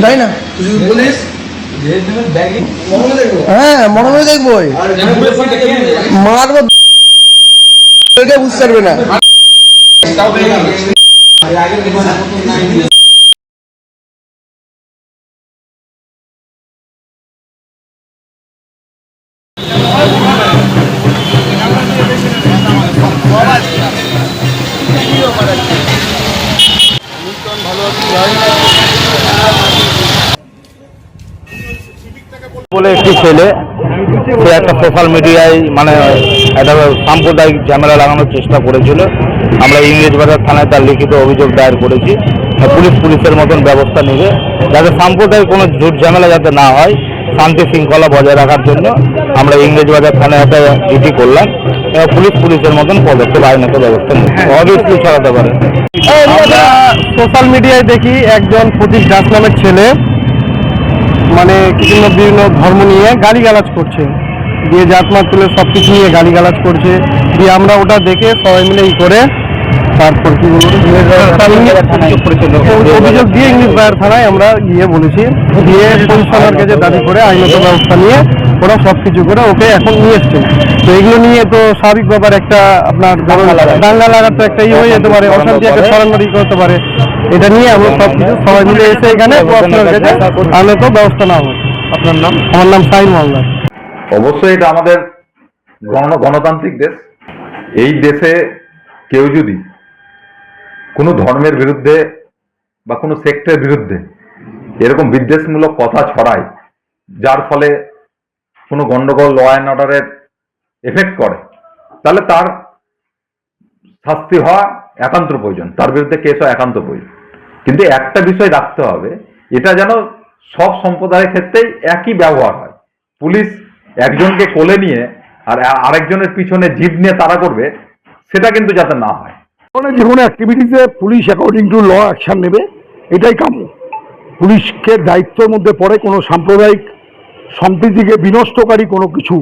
তাই না? হ্যাঁ, মনে দেখবো মারবো, বুঝতে পারবে না। বলে একটি ছেলে, সে একটা সোশ্যাল মিডিয়ায় মানে একটা সাম্প্রদায়িক ঝামেলা লাগানোর চেষ্টা করেছিল। আমরা ইংরেজবাজার থানায় তার লিখিত অভিযোগ দায়ের করেছি। পুলিশের মতন ব্যবস্থা নেবে যাতে সাম্প্রদায়িক কোনো ঝুট ঝামেলা যাতে না হয়, শান্তি শৃঙ্খলা বজায় রাখার জন্য আমরা ইংরেজবাজার থানায় একটা ডিউটি করলাম। পুলিশের মতন পদক্ষেপ আইনত ব্যবস্থা নেবে, অবভিয়াসলি ছড়াতে পারে। আমরা সোশ্যাল মিডিয়ায় দেখি একজন প্রতীক দাস নামের ছেলে মানে বিভিন্ন ধর্ম নিয়ে গালিগালাজ করছে, দিয়ে জাতমাত তুলে সব কিছু নিয়ে গালিগালাজ করছে। দিয়ে আমরা ওটা দেখে সবাই মিলে করে তারপর কি বলবো অভিযোগ দিয়ে ইংলিশ বাজার থানায় আমরা গিয়ে বলেছি, দিয়ে কমিশনার কাছে দাবি করে আইনত ব্যবস্থা নিয়ে ওরা সব কিছু করে ওকে এখন নিয়ে এসছে। তো এগুলো নিয়ে তো স্বাভাবিক ব্যাপার, একটা আপনার দাঙ্গা লাগার তো একটা হয়ে যেতে পারে, অশান্তি একটা ছড়াছড়ি করতে পারে। এটা নিয়ে আমরা সব কিছু সবাই মিলে এসে এখানে আইনত ব্যবস্থা নেওয়া হয়। আপনার নাম? আমার নাম শাহিন মোহাম্মদ। অবশ্যই এটা আমাদের গণতান্ত্রিক দেশ। এই দেশে কেউ যদি কোনো ধর্মের বিরুদ্ধে বা কোনো সেক্টের বিরুদ্ধে এরকম বিদ্বেষমূলক কথা ছড়ায়, যার ফলে কোনো গন্ডগোল ল অ্যান্ড অর্ডারের এফেক্ট করে, তাহলে তার শাস্তি হওয়া একান্ত প্রয়োজন, তার বিরুদ্ধে কেস হওয়া একান্ত প্রয়োজন। কিন্তু একটা বিষয় রাখতে হবে, এটা যেন সব সম্প্রদায়ের ক্ষেত্রেই একই ব্যবহার হয়। পুলিশ একজনকে কোলে নিয়ে আর আরেকজনের পিছনে জিপ নিয়ে তাড়া করবে, সেটা কিন্তু যাতে না হয়। যে কোনো অ্যাক্টিভিটিসে police according to law action নেবে, এটাই কাম্য। পুলিশকে দায়িত্বের মধ্যে পড়ে কোনো সাম্প্রদায়িক সম্প্রীতিকে বিনষ্টকারী কোনো কিছু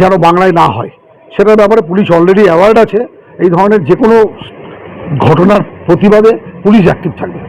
যেন বাংলায় না হয়, সেটার ব্যাপারে পুলিশ অলরেডি অ্যাওয়ার্ড আছে। এই ধরনের যে কোনো ঘটনার প্রতিবাদে পুলিশ অ্যাক্টিভ থাকবে।